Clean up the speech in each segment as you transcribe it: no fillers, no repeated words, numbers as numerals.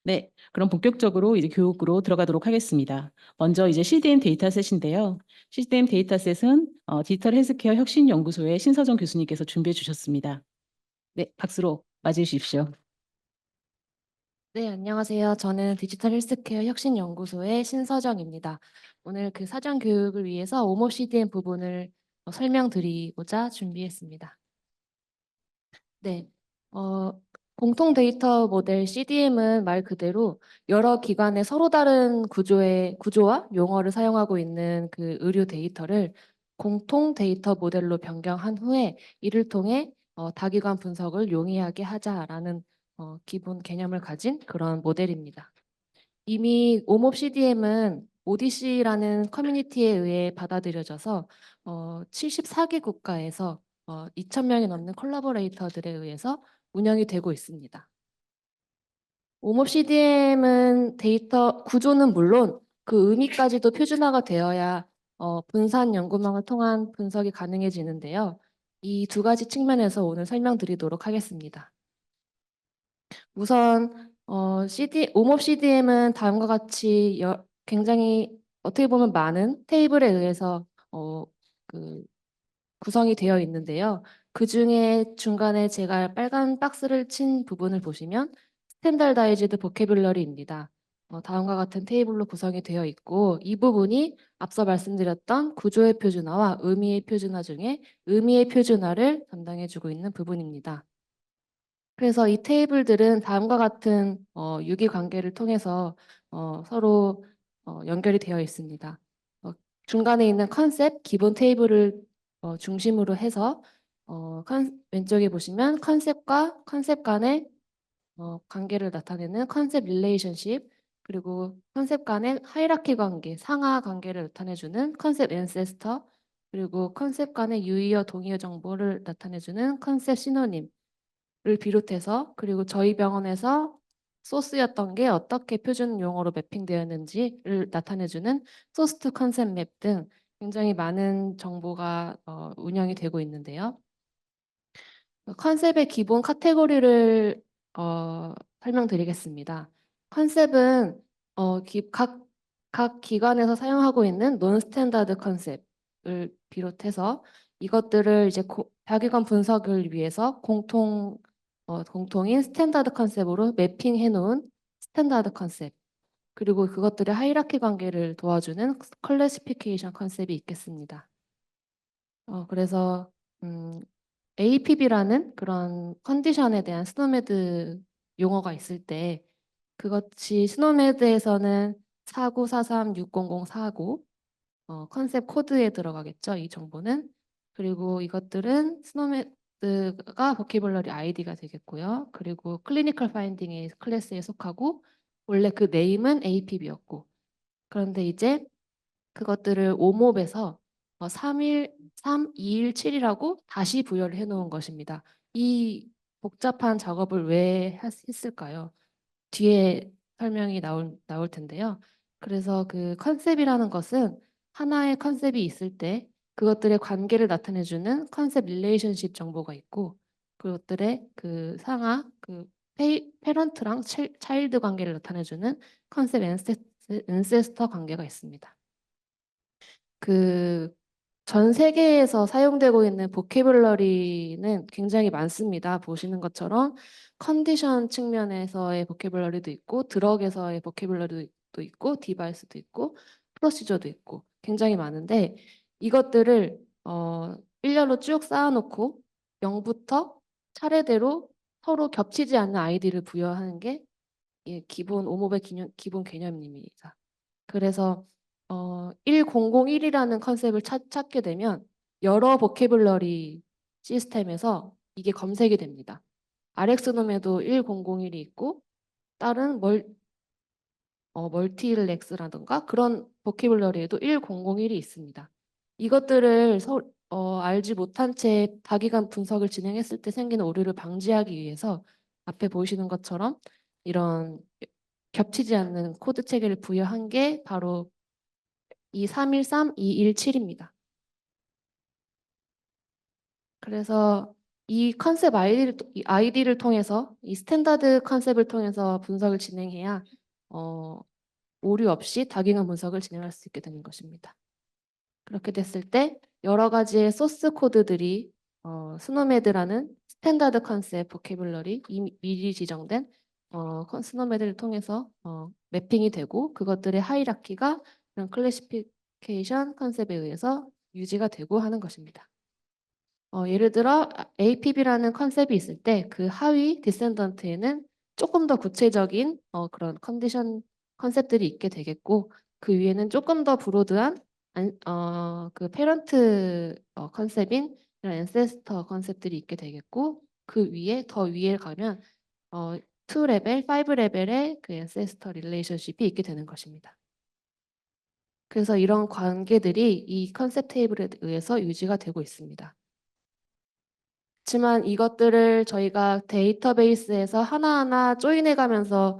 네, 그럼 본격적으로 이제 교육으로 들어가도록 하겠습니다. 먼저 이제 CDM 데이터셋인데요. CDM 데이터셋은 디지털 헬스케어 혁신연구소의 신서정 교수님께서 준비해 주셨습니다. 네, 박수로 맞이해 주십시오. 네, 안녕하세요. 저는 디지털 헬스케어 혁신연구소의 신서정입니다. 오늘 그 사전 교육을 위해서 오모 CDM 부분을 설명드리고자 준비했습니다. 네, 어, 공통 데이터 모델 CDM은 말 그대로 여러 기관의 서로 다른 구조와 용어를 사용하고 있는 그 의료 데이터를 공통 데이터 모델로 변경한 후에 이를 통해 다기관 분석을 용이하게 하자라는 기본 개념을 가진 그런 모델입니다. 이미 오몹 CDM은 오디시라는 커뮤니티에 의해 받아들여져서 74개 국가에서 2,000명이 넘는 콜라보레이터들에 의해서 운영이 되고 있습니다. 오몹 CDM은 데이터 구조는 물론 그 의미까지도 표준화가 되어야 분산 연구망을 통한 분석이 가능해지는데요. 이 두 가지 측면에서 오늘 설명드리도록 하겠습니다. 우선 오몹 CDM은 다음과 같이 굉장히 어떻게 보면 많은 테이블에 의해서 그 구성이 되어 있는데요. 그 중에 중간에 제가 빨간 박스를 친 부분을 보시면 스탠다드아이즈드 보캐뷸러리입니다. 다음과 같은 테이블로 구성이 되어 있고 이 부분이 앞서 말씀드렸던 구조의 표준화와 의미의 표준화 중에 의미의 표준화를 담당해주고 있는 부분입니다. 그래서 이 테이블들은 다음과 같은 유기 관계를 통해서 서로 연결이 되어 있습니다. 중간에 있는 컨셉 기본 테이블을 중심으로 해서 왼쪽에 보시면 컨셉과 컨셉 간의 관계를 나타내는 컨셉 릴레이션십, 그리고 컨셉 간의 하이라키 관계, 상하 관계를 나타내주는 컨셉 앤세스터, 그리고 컨셉 간의 유의어 동의어 정보를 나타내주는 컨셉 시노님 를 비롯해서, 그리고 저희 병원에서 소스였던 게 어떻게 표준 용어로 매핑되었는지를 나타내주는 소스 투 컨셉 맵 등 굉장히 많은 정보가 운영이 되고 있는데요. 컨셉의 기본 카테고리를 설명드리겠습니다. 컨셉은 각 기관에서 사용하고 있는 논 스탠다드 컨셉을 비롯해서 이것들을 이제 다기관 분석을 위해서 공통인 스탠다드 컨셉으로 매핑해 놓은 스탠다드 컨셉, 그리고 그것들의 하이라키 관계를 도와주는 클래시피케이션 컨셉이 있겠습니다. 그래서 APB라는 그런 컨디션에 대한 스노메드 용어가 있을 때 그것이 스노메드에서는 494360049 컨셉 코드에 들어가겠죠. 이 정보는. 그리고 이것들은 스노메드가 보캐블러리 아이디가 되겠고요. 그리고 클리니컬 파인딩의 클래스에 속하고 원래 그 네임은 APB였고, 그런데 이제 그것들을 오몹에서 3.2.1.7이라고 다시 부여를 해놓은 것입니다. 이 복잡한 작업을 왜 했을까요? 뒤에 설명이 나올 텐데요. 그래서 그 컨셉이라는 것은 하나의 컨셉이 있을 때 그것들의 관계를 나타내주는 컨셉 릴레이션십 정보가 있고, 그것들의 그 상하, 그 페런트랑 차일드 관계를 나타내주는 컨셉 앤세스터 관계가 있습니다. 그 전 세계에서 사용되고 있는 보캐블러리는 굉장히 많습니다. 보시는 것처럼 컨디션 측면에서의 보캐블러리도 있고, 드럭에서의 보캐블러리도 있고, 디바이스도 있고, 프로시저도 있고, 굉장히 많은데 이것들을 일렬로 쭉 쌓아놓고 0부터 차례대로 서로 겹치지 않는 아이디를 부여하는 게 기본 오모의 기본 개념입니다. 그래서 1001이라는 컨셉을 찾게 되면 여러 보캐블러리 시스템에서 이게 검색이 됩니다. Rx놈에도 1001이 있고 다른 멀티렉스라든가 그런 보캐블러리에도 1001이 있습니다. 이것들을 알지 못한 채 다기간 분석을 진행했을 때 생기는 오류를 방지하기 위해서 앞에 보이시는 것처럼 이런 겹치지 않는 코드 체계를 부여한 게 바로 이 313-217입니다. 그래서 이 컨셉 아이디를 통해서 이 스탠다드 컨셉을 통해서 분석을 진행해야 어, 오류 없이 다기능 분석을 진행할 수 있게 되는 것입니다. 그렇게 됐을 때 여러 가지의 소스 코드들이 스노메드라는 스탠다드 컨셉 보캐블러리 미리 지정된 스노메드를 통해서 매핑이 되고 그것들의 하이라키가 그런 클래시피케이션 컨셉에 의해서 유지가 되고 하는 것입니다. 예를 들어 APB라는 컨셉이 있을 때 그 하위 디센던트에는 조금 더 구체적인 그런 컨디션 컨셉들이 있게 되겠고 그 위에는 조금 더 브로드한 그 페런트 컨셉인 이런 앤세스터 컨셉들이 있게 되겠고 그 위에 더 위에 가면 2 레벨, 5 레벨의 그 앤세스터 릴레이션십이 있게 되는 것입니다. 그래서 이런 관계들이 이 컨셉 테이블에 의해서 유지가 되고 있습니다. 그렇지만 이것들을 저희가 데이터베이스에서 하나하나 조인해 가면서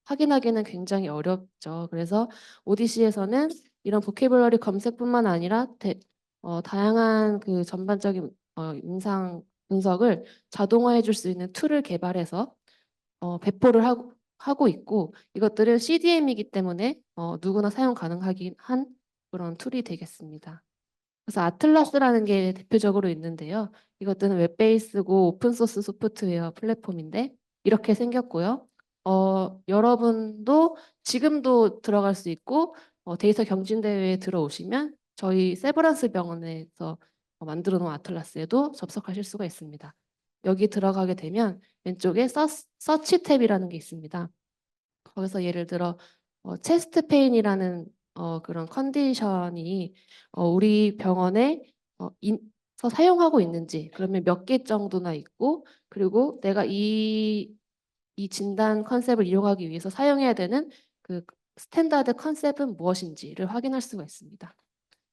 확인하기는 굉장히 어렵죠. 그래서 오디시에서는 이런 보캐블러리 검색뿐만 아니라 다양한 그 전반적인 임상 분석을 자동화해 줄 수 있는 툴을 개발해서 배포를 하고 있고 이것들은 CDM이기 때문에 누구나 사용 가능하긴 한 그런 툴이 되겠습니다. 그래서 아틀라스라는 게 대표적으로 있는데요. 이것들은 웹베이스고 오픈소스 소프트웨어 플랫폼인데 이렇게 생겼고요. 여러분도 지금도 들어갈 수 있고 데이터 경진대회에 들어오시면 저희 세브란스 병원에서 만들어 놓은 아틀라스에도 접속하실 수가 있습니다. 여기 들어가게 되면 왼쪽에 서치 탭이라는 게 있습니다. 거기서 예를 들어 체스트 페인이라는 그런 컨디션이 우리 병원에 서 사용하고 있는지 그러면 몇 개 정도나 있고 그리고 내가 이 진단 컨셉을 이용하기 위해서 사용해야 되는 그 스탠다드 컨셉은 무엇인지를 확인할 수가 있습니다.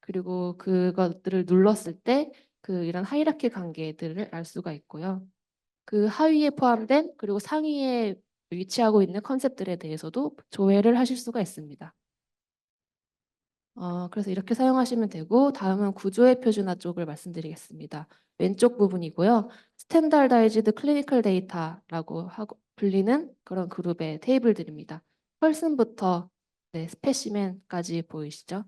그리고 그것들을 눌렀을 때 그 이런 하이라키 관계들을 알 수가 있고요. 그 하위에 포함된 그리고 상위에 위치하고 있는 컨셉들에 대해서도 조회를 하실 수가 있습니다. 그래서 이렇게 사용하시면 되고 다음은 구조의 표준화 쪽을 말씀드리겠습니다. 왼쪽 부분이고요. 스탠다드이즈드 클리니컬 데이터라고 하고 불리는 그런 그룹의 테이블들입니다. 펄슨부터 스페시맨까지 보이시죠?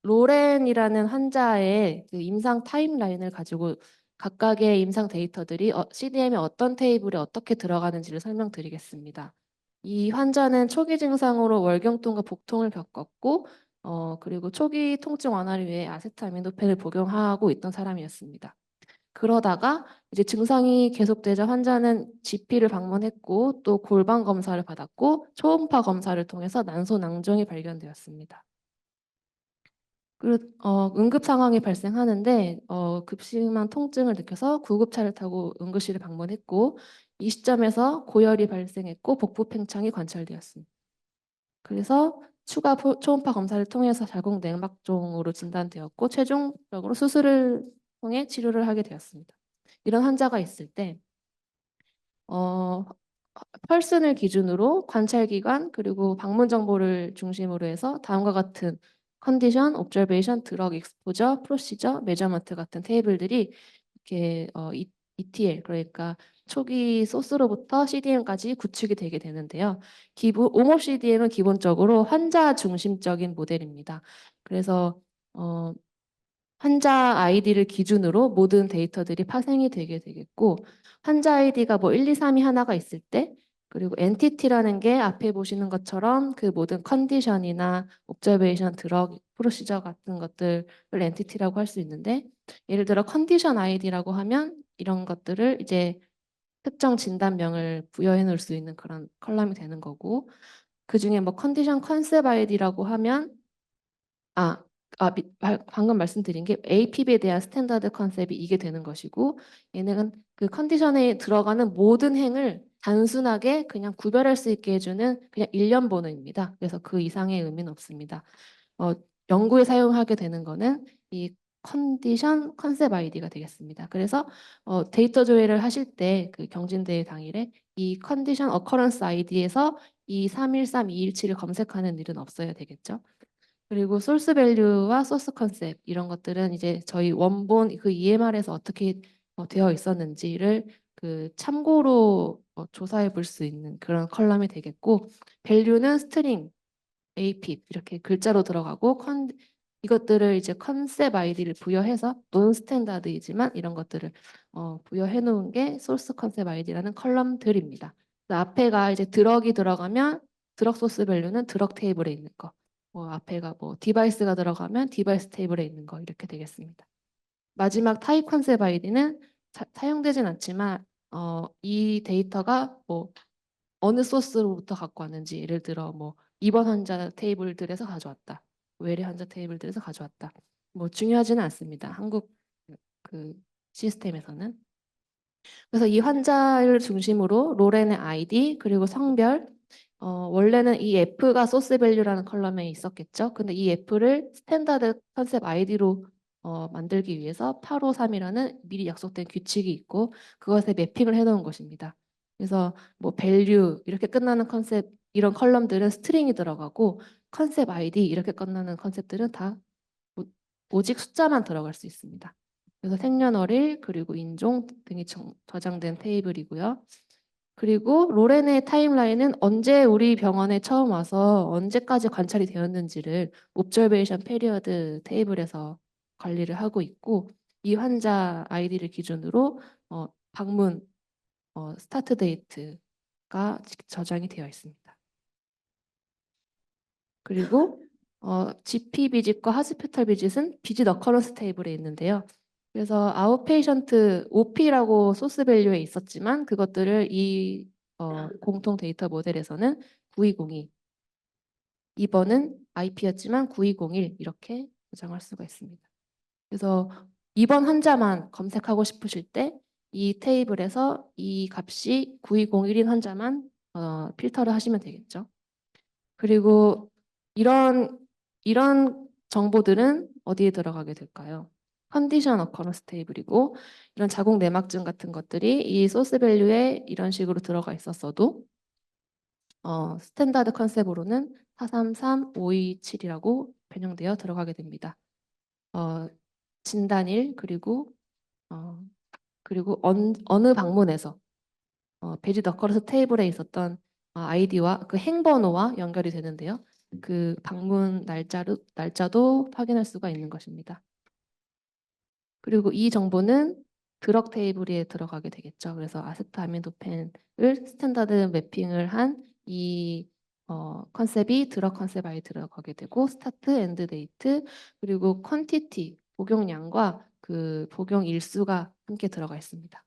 로렌이라는 환자의 그 임상 타임라인을 가지고 각각의 임상 데이터들이 CDM에 어떤 테이블에 어떻게 들어가는지를 설명드리겠습니다. 이 환자는 초기 증상으로 월경통과 복통을 겪었고 그리고 초기 통증 완화를 위해 아세트아미노펜을 복용하고 있던 사람이었습니다. 그러다가 이제 증상이 계속되자 환자는 GP를 방문했고 또 골반 검사를 받았고 초음파 검사를 통해서 난소낭종이 발견되었습니다. 응급 상황이 발생하는데 급심한 통증을 느껴서 구급차를 타고 응급실을 방문했고 이 시점에서 고열이 발생했고 복부 팽창이 관찰되었습니다. 그래서 추가 초음파 검사를 통해서 자궁 내막종으로 진단되었고 최종적으로 수술을 통해 치료를 하게 되었습니다. 이런 환자가 있을 때 어, 펄슨을 기준으로 관찰 기관 그리고 방문 정보를 중심으로 해서 다음과 같은 컨디션, 옵저베이션, 드럭 익스포저, 프로시저, 메저먼트 같은 테이블들이 이렇게 ETL 그러니까 초기 소스로부터 CDM까지 구축이 되게 되는데요. 옴옵 CDM은 기본적으로 환자 중심적인 모델입니다. 그래서 환자 아이디를 기준으로 모든 데이터들이 파생이 되게 되겠고 환자 아이디가 뭐 1, 2, 3이 하나가 있을 때 그리고 엔티티라는 게 앞에 보시는 것처럼 그 모든 컨디션이나 옵저베이션, 드럭, 프로시저 같은 것들을 엔티티라고 할 수 있는데 예를 들어 컨디션 아이디라고 하면 이런 것들을 이제 특정 진단명을 부여해 놓을 수 있는 그런 컬럼이 되는 거고 그중에 뭐 컨디션 컨셉 아이디라고 하면 아, 방금 말씀드린 게 APB에 대한 스탠다드 컨셉이 이게 되는 것이고 얘는 그 컨디션에 들어가는 모든 행을 단순하게 그냥 구별할 수 있게 해주는 그냥 일련 번호입니다. 그래서 그 이상의 의미는 없습니다. 어, 연구에 사용하게 되는 거는 이 컨디션 컨셉 아이디가 되겠습니다. 그래서 데이터 조회를 하실 때 그 경진대회 당일에 이 컨디션 어커런스 아이디에서 이 313, 217을 검색하는 일은 없어야 되겠죠. 그리고 소스 밸류와 소스 컨셉 이런 것들은 이제 저희 원본 그 EMR에서 어떻게 되어 있었는지를 그 참고로 조사해 볼 수 있는 그런 컬럼이 되겠고, value는 스트링, apip 이렇게 글자로 들어가고, 이것들을 이제 컨셉 아이디를 부여해서 논 스탠다드이지만 이런 것들을 부여해 놓은 게 소스 컨셉 아이디라는 컬럼들입니다. 앞에가 이제 드럭이 들어가면 드럭 소스 밸류는 드럭 테이블에 있는 거, 앞에가 뭐 디바이스가 들어가면 디바이스 테이블에 있는 거 이렇게 되겠습니다. 마지막 타입 컨셉 아이디는 사용되진 않지만 이 데이터가 뭐 어느 소스로부터 갖고 왔는지, 예를 들어 뭐 입원 환자 테이블들에서 가져왔다, 외래 환자 테이블들에서 가져왔다, 뭐 중요하지는 않습니다. 한국 그 시스템에서는. 그래서 이 환자를 중심으로 로렌의 아이디 그리고 성별, 원래는 이 F가 소스 밸류라는 컬럼에 있었겠죠. 근데 이 F를 스탠다드 컨셉 아이디로 만들기 위해서 853이라는 미리 약속된 규칙이 있고 그것에 매핑을 해놓은 것입니다. 그래서 뭐 밸류 이렇게 끝나는 컨셉 이런 컬럼들은 스트링이 들어가고, 컨셉 아이디 이렇게 끝나는 컨셉들은 다 오직 숫자만 들어갈 수 있습니다. 그래서 생년월일 그리고 인종 등이 저장된 테이블이고요. 그리고 로렌의 타임라인은 언제 우리 병원에 처음 와서 언제까지 관찰이 되었는지를 옵저베이션 페리어드 테이블에서 관리를 하고 있고, 이 환자 아이디를 기준으로 방문 스타트 데이트가 저장이 되어 있습니다. 그리고 GP 비짓과 하스피털 비짓은 비짓 어커런스 테이블에 있는데요. 그래서 아웃페이션트 OP라고 소스 밸류에 있었지만 그것들을 이 공통 데이터 모델에서는 9202, 입원은 IP였지만 9201 이렇게 저장할 수가 있습니다. 그래서 입원 환자만 검색하고 싶으실 때 이 테이블에서 이 값이 9201인 환자만 필터를 하시면 되겠죠. 그리고 이런 정보들은 어디에 들어가게 될까요? 컨디션 어커런스 테이블이고, 이런 자궁 내막증 같은 것들이 이 소스 밸류에 이런 식으로 들어가 있었어도 스탠다드 컨셉으로는 433527이라고 변형되어 들어가게 됩니다. 진단일 어, 그리고 어느 방문에서 베리 더커러스 테이블에 있었던 아이디와 그 행번호와 연결이 되는데요. 그 방문 날짜도 확인할 수가 있는 것입니다. 그리고 이 정보는 드럭 테이블에 들어가게 되겠죠. 그래서 아세트아미노펜을 스탠다드 매핑을 한 이 컨셉이 드럭 컨셉 아이 들어가게 되고, 스타트 엔드 데이트 그리고 퀀티티 복용량과 그 복용 일수가 함께 들어가 있습니다.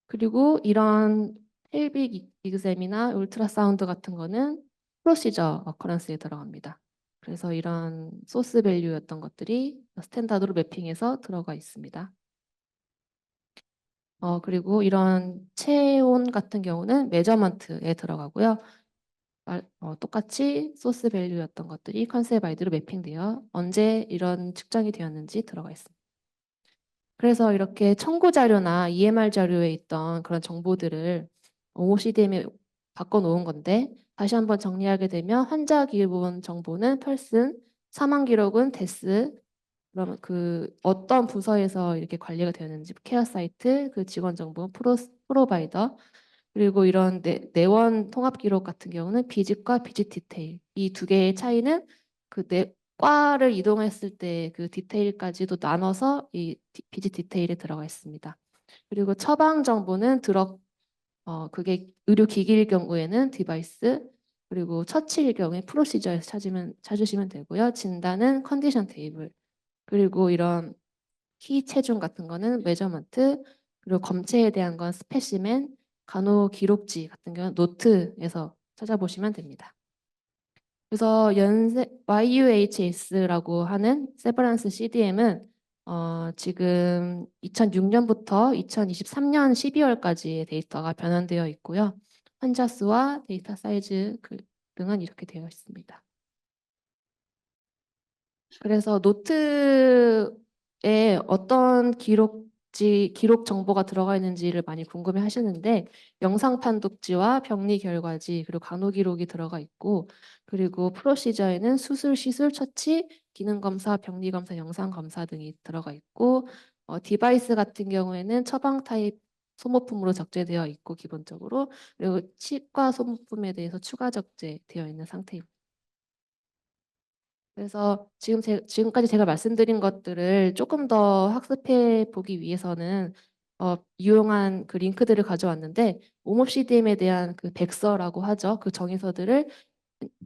그리고 이런 펠빅 이그잼이나 울트라사운드 같은 거는 프로시저 어커런스에 들어갑니다. 그래서 이런 소스 밸류였던 것들이 스탠다드로 매핑해서 들어가 있습니다. 그리고 이런 체온 같은 경우는 메저먼트에 들어가고요. 똑같이 소스 밸류였던 것들이 컨셉 아이디로 매핑되어 언제 이런 측정이 되었는지 들어가 있습니다. 그래서 이렇게 청구 자료나 EMR 자료에 있던 그런 정보들을 OCDM에 바꿔놓은 건데, 다시 한번 정리하게 되면 환자 기본 정보는 펄슨, 사망 기록은 데스, 그러면 그 어떤 부서에서 이렇게 관리가 되었는지 케어 사이트, 그 직원 정보 프로바이더, 그리고 이런 내원 통합 기록 같은 경우는 비짓과 비짓 디테일, 이 두 개의 차이는 그 과를 이동했을 때 그 디테일까지도 나눠서 이 비짓 디테일에 들어가 있습니다. 그리고 처방 정보는 그게 의료기기일 경우에는 디바이스, 그리고 처치일 경우에 프로시저에서 찾으시면 되고요. 진단은 컨디션 테이블, 그리고 이런 키 체중 같은 거는 메저먼트, 그리고 검체에 대한 건 스페시멘, 간호 기록지 같은 경우는 노트에서 찾아보시면 됩니다. 그래서 YUHS라고 하는 세브란스 CDM은 지금 2006년부터 2023년 12월까지의 데이터가 변환되어 있고요. 환자 수와 데이터 사이즈 등은 이렇게 되어 있습니다. 그래서 노트에 어떤 기록 정보가 들어가 있는지를 많이 궁금해 하시는데, 영상 판독지와 병리 결과지 그리고 간호 기록이 들어가 있고, 그리고 프로시저에는 수술, 시술, 처치, 기능 검사, 병리 검사, 영상 검사 등이 들어가 있고, 디바이스 같은 경우에는 처방 타입 소모품으로 적재되어 있고 기본적으로, 그리고 치과 소모품에 대해서 추가 적재되어 있는 상태입니다. 그래서 지금까지 제가 말씀드린 것들을 조금 더 학습해 보기 위해서는 유용한 그 링크들을 가져왔는데, 옴옵 CDM에 대한 그 백서라고 하죠. 그 정의서들을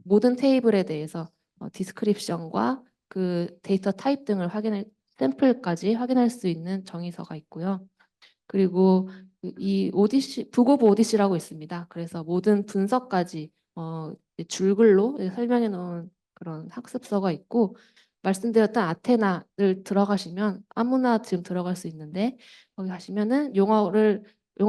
모든 테이블에 대해서 디스크립션과 그 데이터 타입 등을 샘플까지 확인할 수 있는 정의서가 있고요. 그리고 이 오디시, 북 오브 오디시라고 있습니다. 그래서 모든 분석까지 이제 줄글로 설명해 놓은 그런 학습서가 있고, 말씀드렸던 아테나를 들어가시면 아무나 지금 들어갈 수 있는데, 거기 가시면은 용어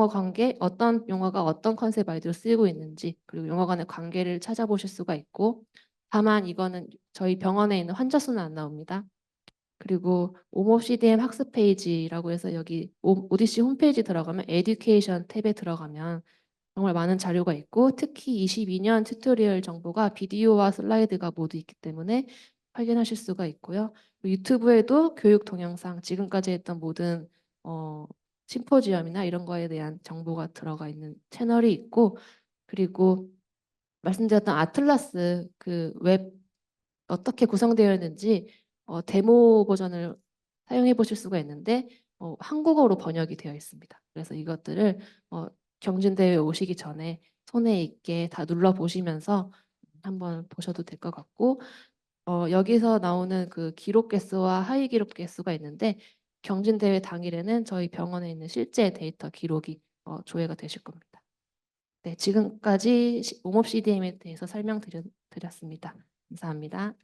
관계, 어떤 용어가 어떤 컨셉 아이디로 쓰이고 있는지, 그리고 용어 간의 관계를 찾아보실 수가 있고, 다만 이거는 저희 병원에 있는 환자 수는 안 나옵니다. 그리고 옴옵 CDM 학습 페이지라고 해서 여기 오디시 홈페이지 들어가면 에듀케이션 탭에 들어가면 정말 많은 자료가 있고, 특히 22년 튜토리얼 정보가 비디오와 슬라이드가 모두 있기 때문에 확인하실 수가 있고요. 유튜브에도 교육 동영상, 지금까지 했던 모든 어, 심포지엄이나 이런 거에 대한 정보가 들어가 있는 채널이 있고, 그리고 말씀드렸던 아틀라스 그 웹 어떻게 구성되어 있는지 데모 버전을 사용해 보실 수가 있는데 한국어로 번역이 되어 있습니다. 그래서 이것들을 경진대회 오시기 전에 손에 있게 다 눌러 보시면서 한번 보셔도 될 것 같고, 여기서 나오는 그 기록 개수와 하위 기록 개수가 있는데, 경진대회 당일에는 저희 병원에 있는 실제 데이터 기록이 조회가 되실 겁니다. 네, 지금까지 옴옵 CDM에 대해서 설명드렸습니다. 감사합니다.